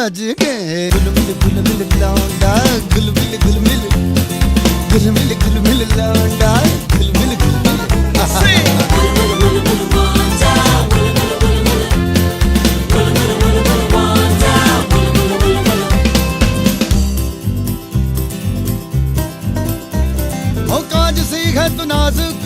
रज के गुलमिल लौंडा गुलमिल गुलमिल गुलमिल गुलमिल लौंडा गुलमिल गुलमिल ओ काज सी है तू नाजुक